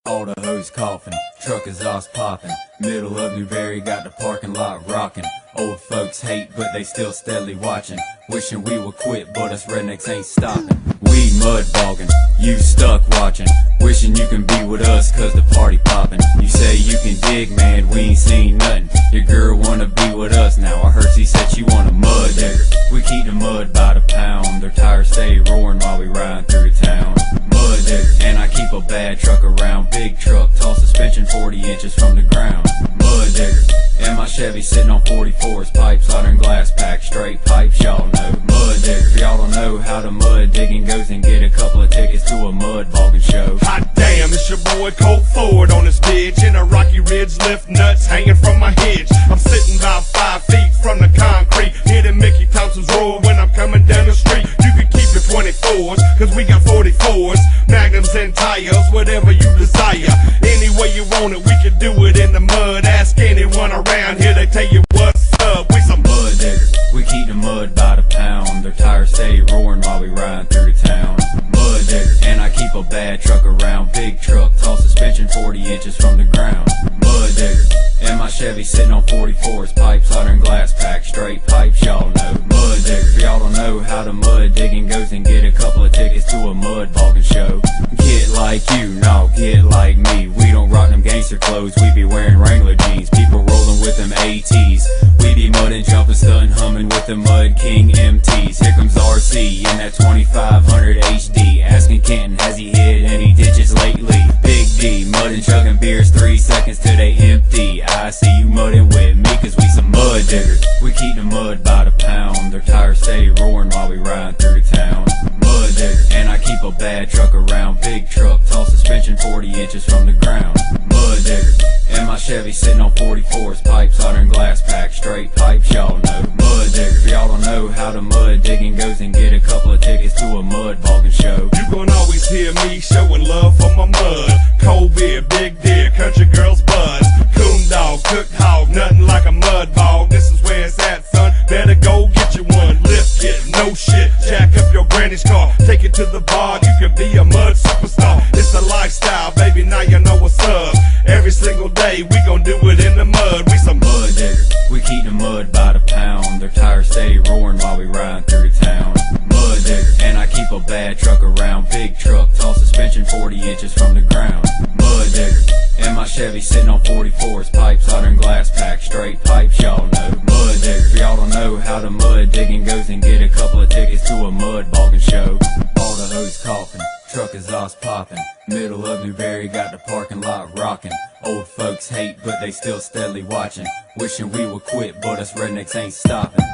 All the hoes coughing, truck exhaust popping. Middle of Newberry got the parking lot rocking. Old folks hate, but they still steadily watching. Wishing we would quit, but us rednecks ain't stopping. We mud bogging, you stuck watching. Wishing you can be with us, cause the party popping. You say you can dig, man, we ain't seen nothing. Your girl wanna be with us now. I heard she said she want a mud digger. We keep the mud by the pound. Their tires stay roaring while we ride through the town. Mud digger, and I keep a bad truck around. Big truck, tall suspension 40 inches from the ground. Mud digger, and my Chevy sitting on 44s. Pipe, solder, and glass pack, straight pipes, y'all know. Mud digger, if y'all don't know how the mud digging goes, then get a couple of tickets to a mud bogging show. Hot damn, it's your boy Colt Ford on this bitch. In a rocky ridge, lift nuts hanging from my hitch. I'm sitting about 5 feet from the concrete, hitting Mickey Thompson's roar when I'm coming down the street. You can keep your 24s, cause we got 44s, magnums and tires, whatever you desire. Any way you want it, we can do it in the mud. Ask anyone around here, they tell you what's up. We some mud diggers, we keep the mud by the pound. Their tires stay roaring while we ride through the town. Mud digger, and I keep a bad truck around. Big truck, tall suspension 40 inches from the ground. Mud digger, and my Chevy sitting on 44s. Pipe, solder, and glass pack, straight pipes, y'all know. Mud digger, if y'all don't know how the mud digging goes, then get a couple of tickets to a mud bogging show. Get like you, no, get like me. We don't rock them gangster clothes, we be wearing Wrangler jeans. People rolling with them ATs. We be mudding, jumping, stunting, humming with the Mud King MTs. Here comes RC in that 2500 HD. Asking Kenton, has he hit any ditches lately? Big D, mudding, chugging beers 3 seconds till they empty. I see you mudding with me, cause we some mud diggers. We keep the mud by the pound. Their tires stay roaring while we ride through the town. Mud digger, and I keep a bad truck around. Big truck, tall suspension 40 inches from the ground. Mud digger, and my Chevy sitting on 44s. Pipe, solder, and glass pack, straight pipes, y'all know. Mud digger, if y'all don't know how the mud digging goes, then get a couple of tickets to a mud bogging show. You gon' always hear me showing love for my mud. Cold beer, big deer, country girls buzz. Coon dog, cooked hog, nothing like a mud bog. This is where it's at, son. Better go get you one. Lift it, no shit. Jack up your granny's car, take it to the bar. You can be a mud superstar. It's a lifestyle, baby. Now you know what's up. Every single day we gon' do it in the mud. We some mud diggers. We keep the mud by the pound. Their tires stay roaring while we ride through the town. Mud digger, and I keep a bad truck around. Big truck, tall suspension 40 inches from the ground. Mud digger, and my Chevy sitting on 44s. Pipe, solder, and glass pack, straight pipes, y'all know. Mud digger, if y'all don't know how the mud digging goes, then get a couple of tickets to a mud bogging show. All the hoes coughing, truck exhaust popping. Middle of Newberry got the parking lot rocking. Old folks hate, but they still steadily watching. Wishing we would quit, but us rednecks ain't stopping.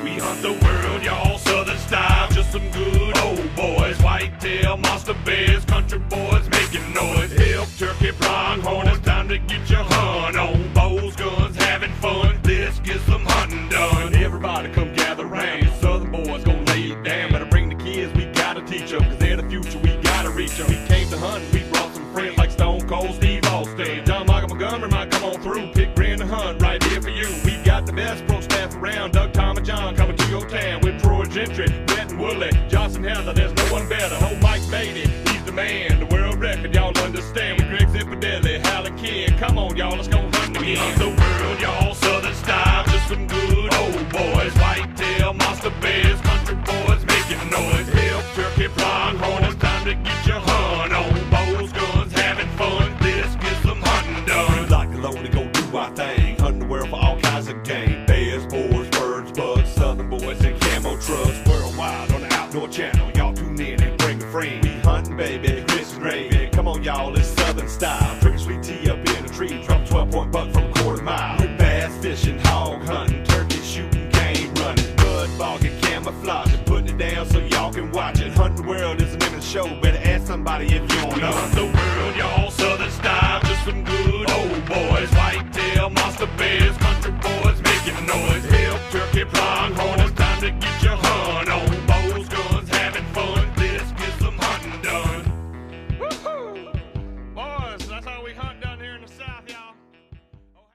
We hunt the world, y'all, southern style, just some good old boys. Whitetail, monster bears, country boys making noise. Elk, turkey, pronghorn, it's time to get your hunt on. Bows, guns, having fun, let's get some hunting done. Everybody come gather round, your southern boys gon' lay it down. Better bring the kids, we gotta teach them, cause they're the future, we gotta reach them. We came to hunt, we brought some friends like Stone Cold Steve Austin. John Michael Montgomery might come on through, pick Brand to hunt right here for you. We got the best pro staff around, Doug, Tom, and John coming to your town with Troy Gentry, Brett and Woolley, Johnson Heather, there's no one better. No Mike Beatty, he's the man, the world record, y'all understand. We Greg Zipadelli, Hallie King, come on y'all, let's go hunt again. Hunt the world, y'all, southern style, just some good old boys. Whitetail, monster bears, country boys making noise. Elk, turkey, pronghorn, it's time to get your hunt on. Bows, guns, having fun, let's get some hunting done. We like alone to go do our thing, hunting the world for all kinds of game. Bears, boars, birds, bugs, southern boys in camo trucks. Worldwide on the Outdoor Channel, y'all tune in and bring a friend. We hunting, baby, Chris and gravy. Come on, y'all, it's southern style. Trick or sweet tea up in the tree, drop 12 point buck from a quarter mile. We're bass fishing, hog hunting, turkey shooting, game running, mud bogging, camouflaging, putting it down so y'all can watch it. Hunting the world is the name of the show. Better ask somebody if you don't know. We hunt the world, y'all, southern style, just some good